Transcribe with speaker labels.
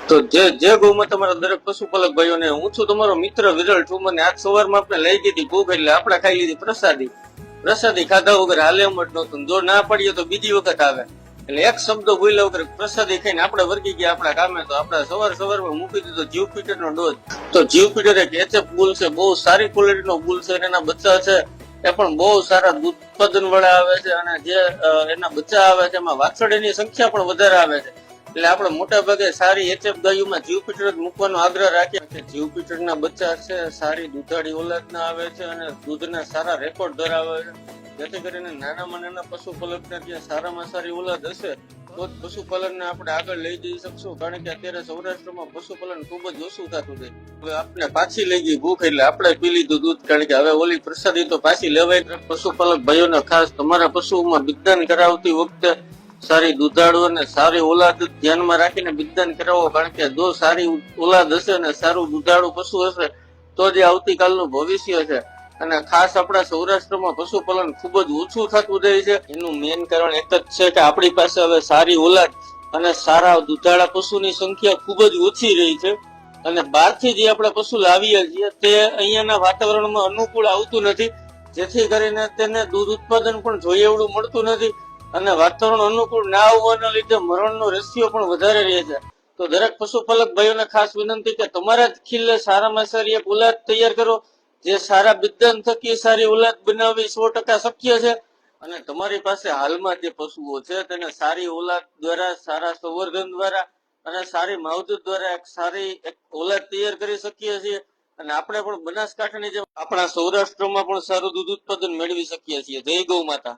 Speaker 1: તો જે ગૌમાં તમારા દરેક પશુપાલક ભાઈઓને હું છું તમારો મિત્ર વિરલ ઠુમર આજ સવારમાં આપણે લઈ દીધી ભૂખ એટલે આપણે ખાઈ લીધી પ્રસાદી ખાધા વગર હાલે એમ જ નહોતું. જો ના પડીએ તો બીજી વખત આવે એટલે એક શબ્દ બોલ્યા વગર પ્રસાદી ખાઈને આપણે વર્ગી ગયા આપણા કામે. તો આપણે સવારમાં મૂકી દીધો જીવફિટર નો ડોઝ. તો જીવફિટર એક એચએફ બુલ છે, બહુ સારી ક્વોલિટીનો બુલ છે. એના બચ્ચા છે એ પણ બહુ સારા દૂધ ઉત્પાદન વાળા આવે છે અને જે એના બચ્ચા આવે છે એમાં વાછરડીની સંખ્યા પણ વધારે આવે છે. એટલે આપણે મોટા ભાગે સારી એચએફ ગાયોમાં જીવફિટર જ મૂકવાનો આગ્રહ રાખીએ કે જીવફિટર ના બચ્ચા છે સારી દૂધાળી ઓલાદના આવે છે અને દૂધના સારા રેકોર્ડ ધરાવે છે. જેથી કરીને નાનામાં નાના પશુપાલકને ત્યાં સારામાં સારી ઓલાદ હશે તો જ પશુપાલનને આપણે આગળ લઈ જઈ શકશું. કારણ કે અત્યારે સૌરાષ્ટ્રમાં પશુપાલન ખૂબ જ ઓછું થતું જાય. હવે આપણે પાછી લઈ ગઈ ભૂખ એટલે આપણે પી લીધું દૂધ. કારણ કે હવે ઓલી પ્રસાદી તો પાછી લેવાય. પશુપાલક ભાઈઓને ખાસ તમારા પશુઓમાં બિજદાન કરાવતી વખતે સારી દૂધાળુ અને સારી ઓલાદ ધ્યાનમાં રાખીને બિજદાન કરાવો. કારણ કે જો સારી ઓલાદ હશે અને સારું દૂધાળુ પશુ હશે તો જ આવતીકાલનું ભવિષ્ય છે. અને ખાસ આપણા સૌરાષ્ટ્રમાં પશુપાલન ખૂબ જ ઓછું થતું જાય છે. એનું મેઇન કારણ એક જ છે કે આપણી પાસે હવે સારી ઓલાદ અને સારા દૂધાળા પશુની સંખ્યા ખૂબ જ ઓછી રહી છે. અને બહારથી જે આપણે પશુ લાવીએ છીએ તે અહીંયાના વાતાવરણમાં અનુકૂળ આવતું નથી. જેથી કરીને તેને દૂધ ઉત્પાદન પણ જોઈએ એવડું મળતું નથી અને વાતાવરણ અનુકૂળ ના આવવાના લીધે મરણનો રેશિયો પણ વધારે રહે છે. તો દરેક પશુપાલક ભાઈઓને ખાસ વિનંતી કે તમારા જ ખિલ્લે સારામાં સારી એક ઓલાદ તૈયાર કરો. જે સારા બિજદાન થકી સારી ઓલાદ બનાવવી 100% શક્ય છે. અને તમારી પાસે હાલમાં જે પશુઓ છે તેને સારી ઓલાદ દ્વારા, સારા સંવર્ધન દ્વારા અને સારી માવજત દ્વારા એક સારી એક ઓલાદ તૈયાર કરી શકીએ છીએ. અને આપણે પણ બનાસકાંઠાની જેમ આપણા સૌરાષ્ટ્રમાં પણ સારું દૂધ ઉત્પાદન મેળવી શકીએ છીએ. જય ગૌ માતા.